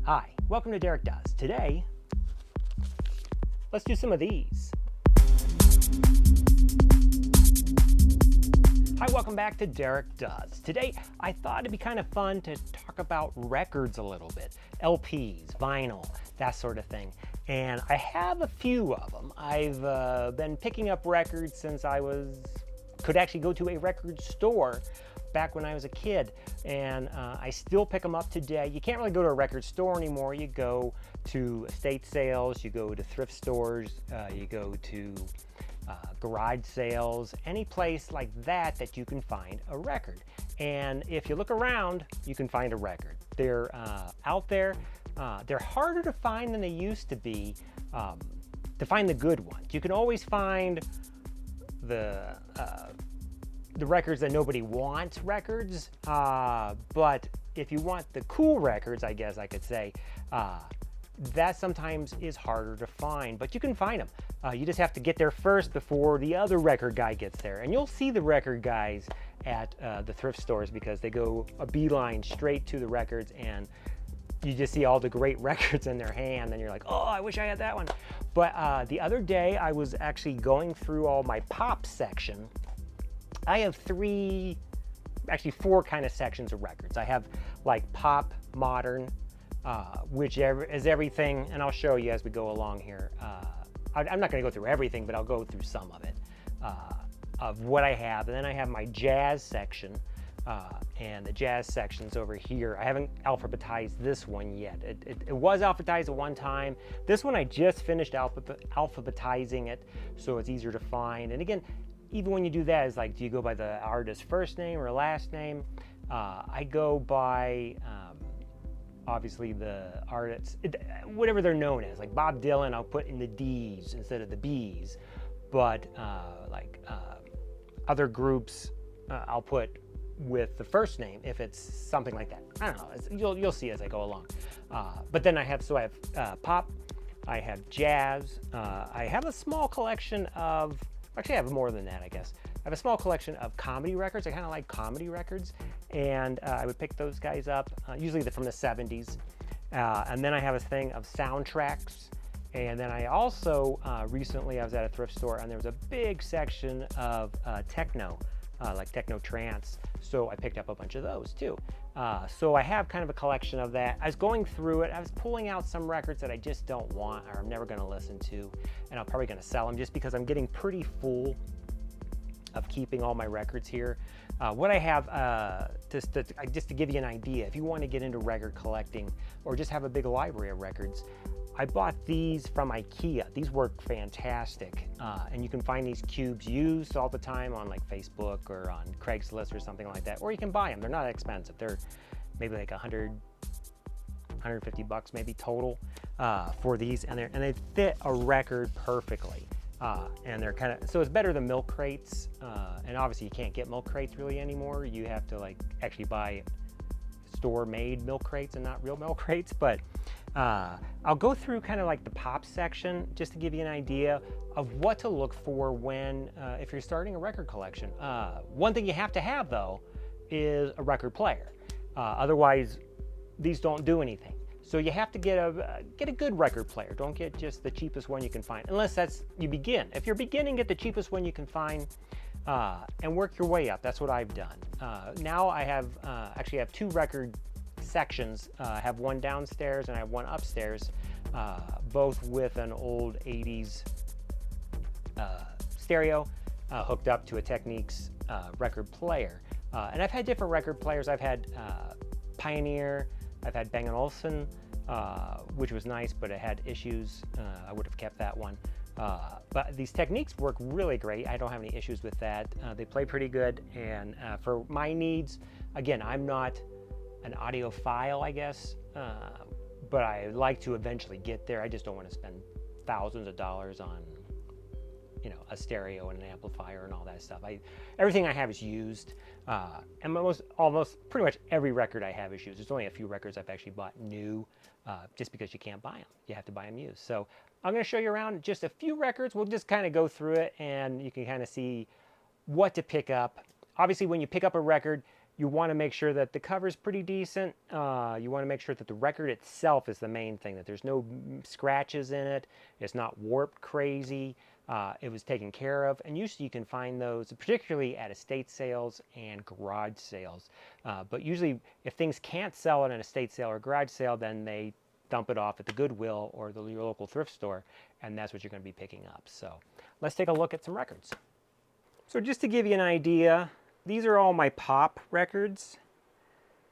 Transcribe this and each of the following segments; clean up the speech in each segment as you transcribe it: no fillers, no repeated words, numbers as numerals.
Hi, welcome to Derek Does. Today, let's do some of these. Hi, welcome back to Derek Does. Today, I thought it'd be kind of fun to talk about records a little bit. LPs, vinyl, that sort of thing. And I have a few of them. I've been picking up records since I could actually go to a record store back when I was a kid, and I still pick them up today. You can't really go to a record store anymore. You go to estate sales, you go to thrift stores, you go to garage sales, any place like that you can find a record. And if you look around, you can find a record. They're out there. They're harder to find than they used to be, to find the good ones. You can always find the records that nobody wants records, but if you want the cool records, I guess I could say, that sometimes is harder to find, but you can find them. You just have to get there first before the other record guy gets there. And you'll see the record guys at the thrift stores because they go a beeline straight to the records, and you just see all the great records in their hand, and you're like, oh, I wish I had that one. But the other day I was actually going through all my pop section. I have four kind of sections of records. I have like pop, modern, which is everything, and I'll show you as we go along here. I'm not going to go through everything, but I'll go through some of it, of what I have. And then I have my jazz section, and the jazz section's over here. I haven't alphabetized this one yet. It was alphabetized at one time. This one I just finished alphabetizing it, so it's easier to find. And again, even when you do that, it's like, do you go by the artist's first name or last name? I go by, obviously, the artists, whatever they're known as. Like Bob Dylan, I'll put in the D's instead of the B's. But other groups, I'll put with the first name if it's something like that. I don't know. You'll see as I go along. But then I have pop, I have jazz, I have a small collection of. Actually, I have more than that, I guess. I have a small collection of comedy records. I kind of like comedy records, and I would pick those guys up. Usually they're from the 70s. And then I have a thing of soundtracks. And then I also, recently I was at a thrift store, and there was a big section of techno, like techno trance. So I picked up a bunch of those too. So I have kind of a collection of that. I was going through it. I was pulling out some records that I just don't want or I'm never going to listen to, and I'm probably going to sell them just because I'm getting pretty full of keeping all my records here. What I have, just to give you an idea, if you want to get into record collecting or just have a big library of records, I bought these from IKEA. These work fantastic, and you can find these cubes used all the time on like Facebook or on Craigslist or something like that, or you can buy them. They're not expensive. They're maybe like $150 maybe total for these, and they fit a record perfectly. And they're kind of, so it's better than milk crates, and obviously you can't get milk crates really anymore. You have to like actually buy store-made milk crates and not real milk crates. But I'll go through kind of like the pop section just to give you an idea of what to look for when if you're starting a record collection. One thing you have to have though is a record player. Otherwise these don't do anything. So you have to get a good record player. Don't get just the cheapest one you can find, unless you begin. If you're beginning, get the cheapest one you can find, and work your way up. That's what I've done. Now I have actually have two record sections. I have one downstairs and I have one upstairs, both with an old 80s stereo hooked up to a Technics record player. And I've had different record players. I've had Pioneer, I've had Bang & Olufsen, which was nice, but it had issues. I would have kept that one. But these Technics work really great. I don't have any issues with that. They play pretty good, and for my needs, again, I'm not an audiophile, I guess, but I like to eventually get there. I just don't want to spend thousands of dollars on, a stereo and an amplifier and all that stuff. Everything I have is used, and pretty much every record I have is used. There's only a few records I've actually bought new, just because you can't buy them. You have to buy them used. So I'm going to show you around just a few records. We'll just kind of go through it, and you can kind of see what to pick up. Obviously, when you pick up a record, You want to make sure that the cover's pretty decent. You want to make sure that the record itself is the main thing, that there's no scratches in it, it's not warped crazy, it was taken care of. And usually you can find those, particularly at estate sales and garage sales. But usually if things can't sell at an estate sale or garage sale, then they dump it off at the Goodwill or your local thrift store, and that's what you're going to be picking up. So let's take a look at some records. So just to give you an idea, these are all my pop records.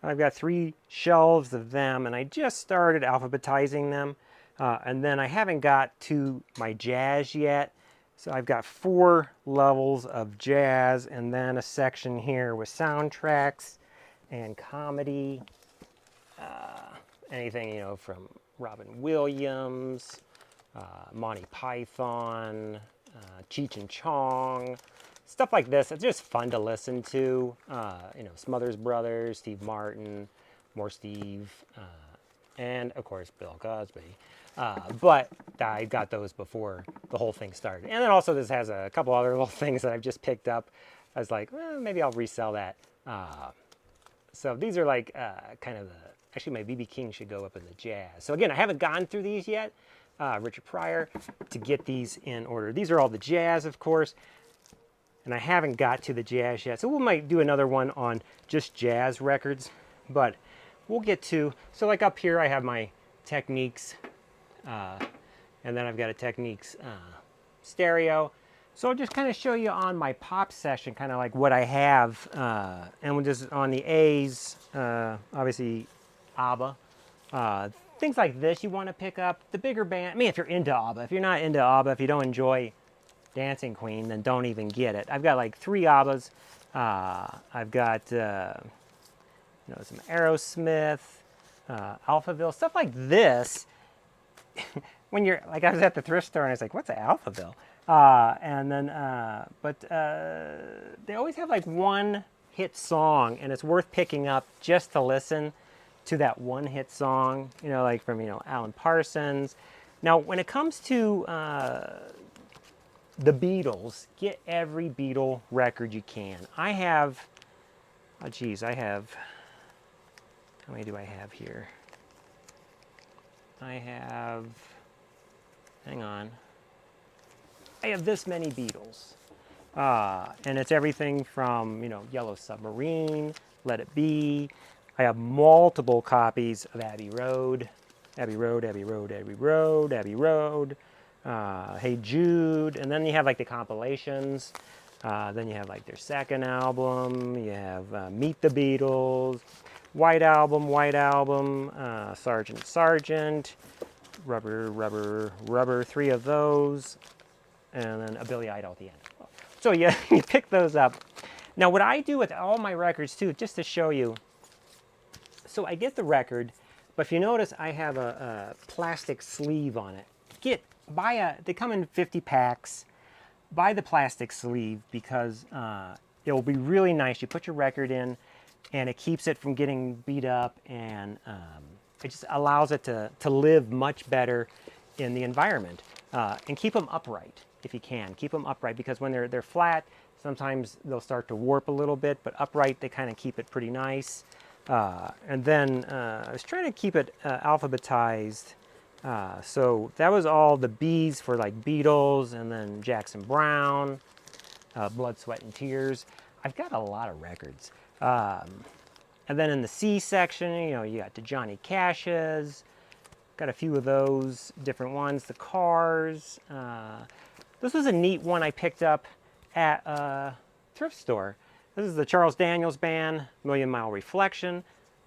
I've got 3 shelves of them, and I just started alphabetizing them. And then I haven't got to my jazz yet. So I've got 4 levels of jazz, and then a section here with soundtracks and comedy. Anything, you know, from Robin Williams, Monty Python, Cheech and Chong, stuff like this. It's just fun to listen to. You know, Smothers Brothers, Steve Martin, more Steve, and of course Bill Cosby. But I got those before the whole thing started. And then also this has a couple other little things that I've just picked up. I was like, well, maybe I'll resell that. So these are like kind of the, actually my B.B. King should go up in the jazz. So again, I haven't gone through these yet, Richard Pryor, to get these in order. These are all the jazz, of course, and I haven't got to the jazz yet. So we might do another one on just jazz records, but we'll get to, so like up here I have my Techniques, and then I've got a Techniques stereo. So I'll just kind of show you on my pop session, kind of like what I have, and we'll just on the A's, obviously ABBA, things like this you want to pick up. The bigger band, I mean, if you're into ABBA. If you're not into ABBA, if you don't enjoy Dancing Queen, then don't even get it. I've got like 3 ABBAs. I've got you know, some Aerosmith, Alphaville, stuff like this. When you're like, I was at the thrift store and I was like, what's an Alphaville? And then, but they always have like one hit song, and it's worth picking up just to listen to that one hit song, you know, like from, you know, Alan Parsons. Now, when it comes to the Beatles, get every Beatle record you can. I have, oh geez, I have, how many do I have here? I have, hang on. I have this many Beatles. And it's everything from, you know, Yellow Submarine, Let It Be. I have multiple copies of Abbey Road, Abbey Road, Abbey Road, Abbey Road, Abbey Road, Hey Jude, and then you have like the compilations. Then you have like their second album. You have Meet the Beatles, White Album, Sgt. Sgt., Rubber, Rubber, Rubber, 3 of those, and then a Billy Idol at the end. So yeah, you pick those up. Now what I do with all my records too, just to show you, so I get the record, but if you notice I have a plastic sleeve on it. They come in 50 packs, buy the plastic sleeve because it will be really nice. You put your record in and it keeps it from getting beat up, and it just allows it to live much better in the environment. And keep them upright if you can. Keep them upright because when they're flat, sometimes they'll start to warp a little bit, but upright, they kind of keep it pretty nice. And then I was trying to keep it alphabetized. So that was all the B's for like Beatles, and then Jackson Browne, Blood, Sweat, and Tears. I've got a lot of records. And then in the C section, you know, you got the Johnny Cash's. Got a few of those different ones. The Cars. This was a neat one I picked up at a thrift store. This is the Charles Daniels Band, Million Mile Reflection,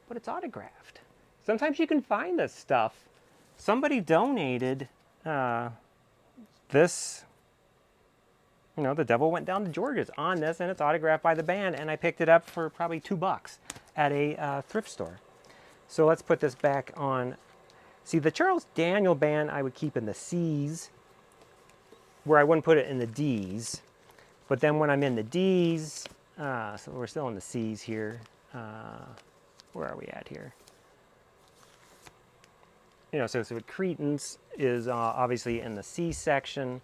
but it's autographed. Sometimes you can find this stuff. Somebody donated this, you know, The Devil Went Down to Georgia's on this, and it's autographed by the band, and I picked it up for probably $2 at a thrift store. So let's put this back on. See, the Charles Daniel Band I would keep in the C's, where I wouldn't put it in the D's. But then when I'm in the D's, so we're still in the C's here. Where are we at here? You know, so Cretans is obviously in the C section.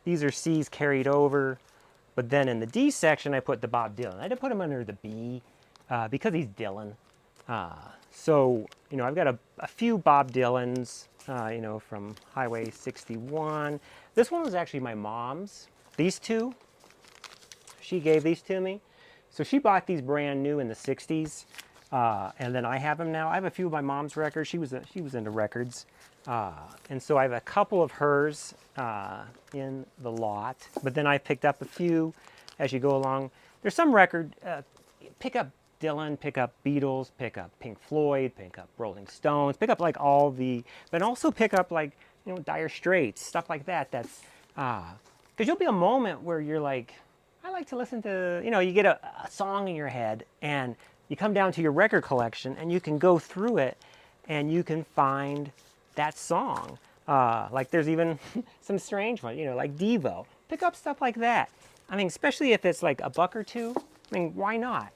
These are C's carried over. But then in the D section, I put the Bob Dylan. I didn't put him under the B because he's Dylan. So, you know, I've got a few Bob Dylans, you know, from Highway 61. This one was actually my mom's. These two, she gave these to me. So she bought these brand new in the 60s. And then I have them now. I have a few of my mom's records. She was into records. And so I have a couple of hers in the lot. But then I picked up a few as you go along. There's some record, pick up Dylan, pick up Beatles, pick up Pink Floyd, pick up Rolling Stones, pick up like all the, but also pick up like, you know, Dire Straits, stuff like that. That's, because you'll be a moment where you're like, I like to listen to, you know, you get a song in your head and you come down to your record collection and you can go through it and you can find that song. Like there's even some strange one, you know, like Devo. Pick up stuff like that. I mean, especially if it's like a buck or two. I mean, why not?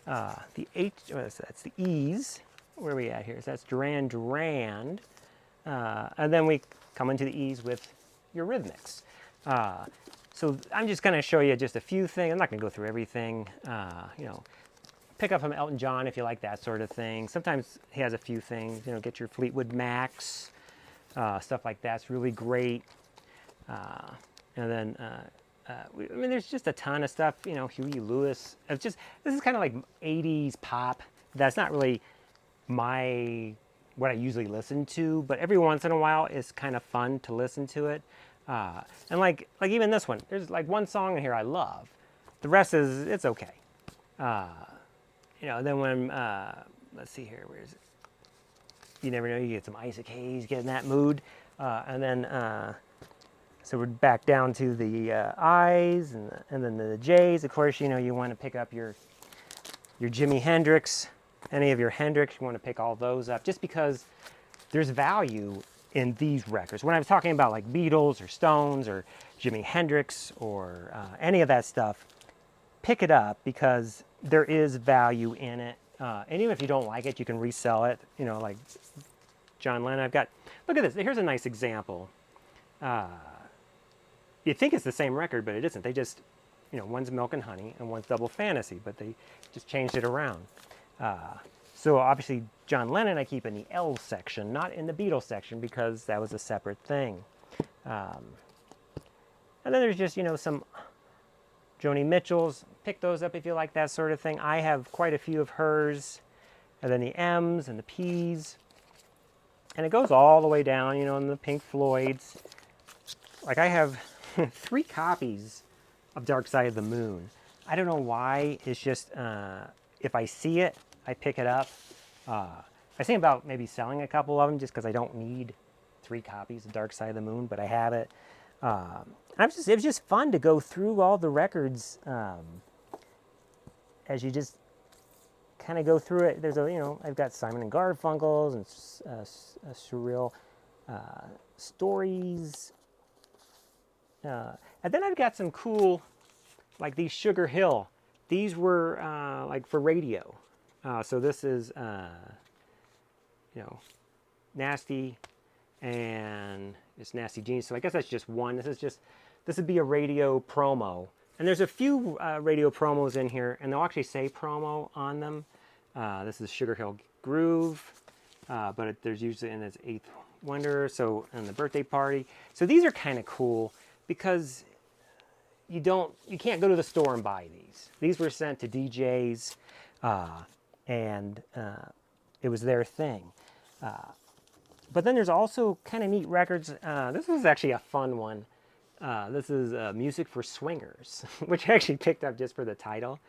The H, that's the E's. Where are we at here? So that's Duran Duran. And then we come into the E's with Eurythmics. So I'm just going to show you just a few things. I'm not going to go through everything. You know, pick up from Elton John if you like that sort of thing. Sometimes he has a few things. You know, get your Fleetwood Macs, stuff like that's really great. And then, I mean, there's just a ton of stuff. You know, Huey Lewis. It's just, this is kind of like 80s pop. That's not really what I usually listen to, but every once in a while it's kind of fun to listen to it. And like even this one, there's like one song in here I love. The rest is, it's okay. You know, then when, let's see here, where is it? You never know, you get some Isaac Hayes, get in that mood. And then, so we're back down to the I's and then the J's. Of course, you know, you want to pick up your Jimi Hendrix, any of your Hendrix, you want to pick all those up just because there's value in these records. When I was talking about like Beatles or Stones or Jimi Hendrix or any of that stuff, pick it up because there is value in it. And even if you don't like it, you can resell it. You know, like John Lennon. I've got, look at this. Here's a nice example. You think it's the same record, but it isn't. They just, you know, one's Milk and Honey and one's Double Fantasy, but they just changed it around. So obviously John Lennon I keep in the L section, not in the Beatles section because that was a separate thing. And then there's just, you know, some Joni Mitchell's. Pick those up if you like that sort of thing. I have quite a few of hers. And then the M's and the P's. And it goes all the way down, you know, in the Pink Floyds. Like I have 3 copies of Dark Side of the Moon. I don't know why. It's just, if I see it, I pick it up. I think about maybe selling a couple of them just because I don't need 3 copies of Dark Side of the Moon, but I have it. It was just fun to go through all the records as you just kind of go through it. There's you know, I've got Simon and Garfunkel's and Surreal Stories. And then I've got some cool, like these Sugar Hill. These were like for radio. So this is, you know, Nasty and it's Nasty Genius. So I guess that's just one. This would be a radio promo. And there's a few radio promos in here, and they'll actually say promo on them. This is Sugar Hill Groove, but there's usually in its 8th Wonder, so and the Birthday Party. So these are kind of cool because you can't go to the store and buy these. These were sent to DJs, and it was their thing. But then there's also kind of neat records. This is actually a fun one. This is Music for Swingers, which I actually picked up just for the title.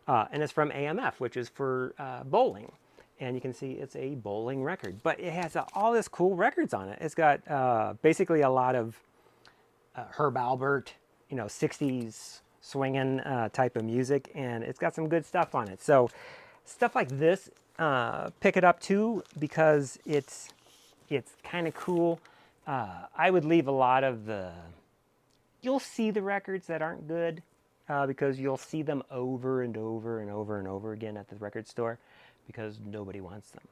And it's from AMF, which is for bowling. And you can see it's a bowling record. But it has all this cool records on it. It's got basically a lot of Herb Alpert, you know, 60s swinging type of music. And it's got some good stuff on it. So stuff like this, pick it up too, because it's kind of cool. I would leave a lot of you'll see the records that aren't good because you'll see them over and over and over and over again at the record store because nobody wants them.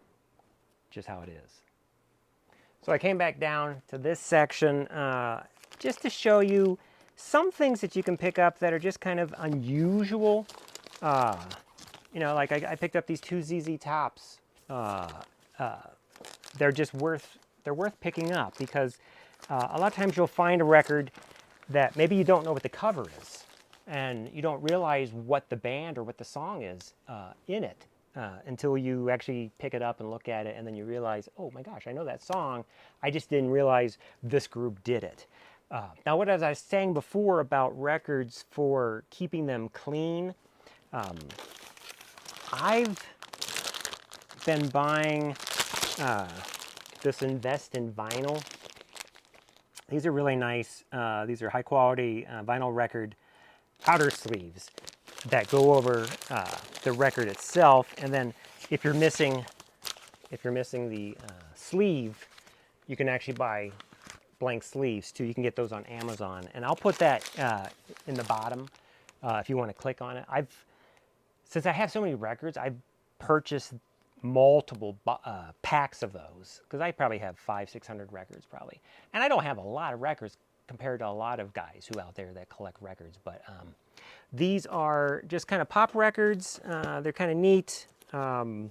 Just how it is. So I came back down to this section just to show you some things that you can pick up that are just kind of unusual. you know, like I picked up these 2 ZZ Tops. They're just worth picking up because a lot of times you'll find a record that maybe you don't know what the cover is, and you don't realize what the band or what the song is in it until you actually pick it up and look at it, and then you realize, oh my gosh, I know that song. I just didn't realize this group did it. Now, what as I was saying before about records for keeping them clean, I've been buying this Invest in Vinyl. These are really nice. These are high quality vinyl record outer sleeves that go over the record itself. And then if you're missing the sleeve, you can actually buy blank sleeves too. You can get those on Amazon, and I'll put that in the bottom if you want to click on it. Since I have so many records, I've purchased multiple packs of those because I probably have 500-600 records probably, and I don't have a lot of records compared to a lot of guys who out there that collect records. But these are just kind of pop records. They're kind of neat. I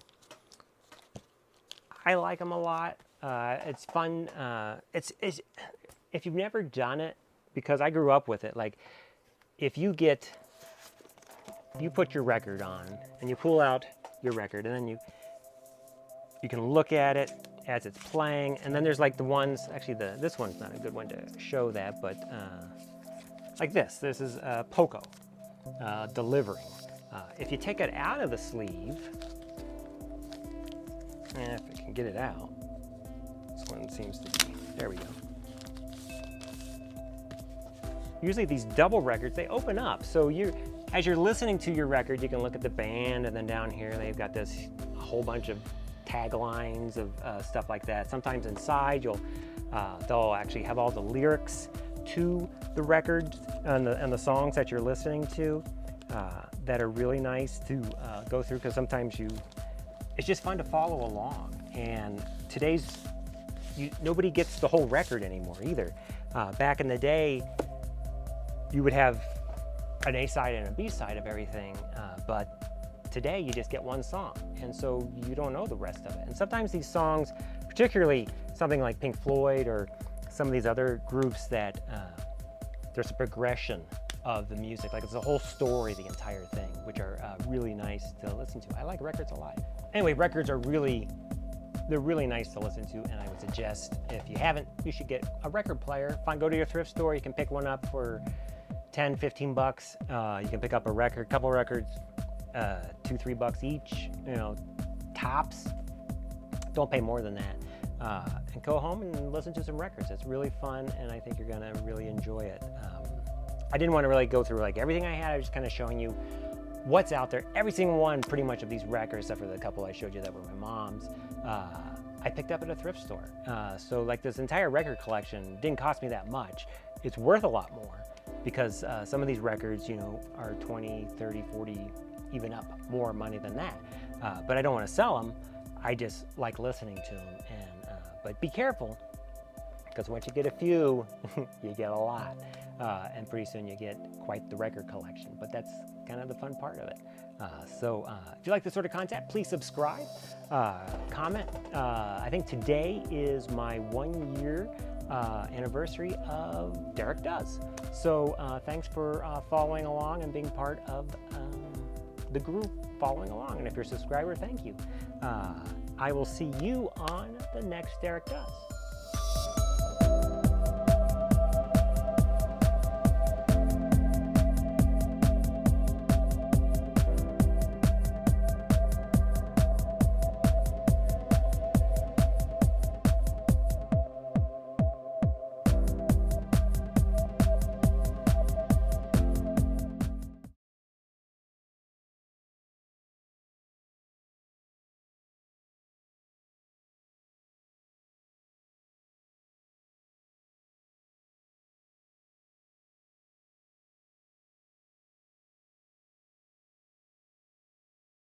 like them a lot. It's fun. It's if you've never done it, because I grew up with it. Like if you put your record on and you pull out your record, and then you can look at it as it's playing, and then there's like the ones. Actually, this one's not a good one to show that, but like this. This is Poco delivering. If you take it out of the sleeve, if I can get it out. This one seems to be, there we go. Usually these double records, they open up. So as you're listening to your record, you can look at the band, and then down here they've got this whole bunch of taglines of stuff like that. Sometimes inside they'll actually have all the lyrics to the record and the songs that you're listening to that are really nice to go through, because sometimes it's just fun to follow along. And today's nobody gets the whole record anymore either. Back in the day, you would have an A side and a B side of everything, but today you just get one song, and so you don't know the rest of it. And sometimes these songs, particularly something like Pink Floyd or some of these other groups, that there's a progression of the music, like it's a whole story, the entire thing, which are really nice to listen to. I like records a lot. Anyway, records are they're really nice to listen to, and I would suggest, if you haven't, you should get a record player. Go to your thrift store. You can pick one up for 10, 15 bucks. You can pick up a record, couple records, $2, $3 each, tops. Don't pay more than that. And go home and listen to some records. It's really fun, and I think you're gonna really enjoy it. I didn't want to really go through like everything I had. I was just kind of showing you what's out there. Every single one, pretty much, of these records, except for the couple I showed you that were my mom's, I picked up at a thrift store. So like this entire record collection didn't cost me that much. It's worth a lot more because some of these records, are 20, 30, 40, even up more money than that. But I don't want to sell them. I just like listening to them. But be careful, because once you get a few, you get a lot. And pretty soon you get quite the record collection. But that's kind of the fun part of it. So if you like this sort of content, please subscribe, comment. I think today is my 1-year anniversary of Derek Does. So thanks for following along and being part of the group following along. And if you're a subscriber, thank you. I will see you on the next Derek Does.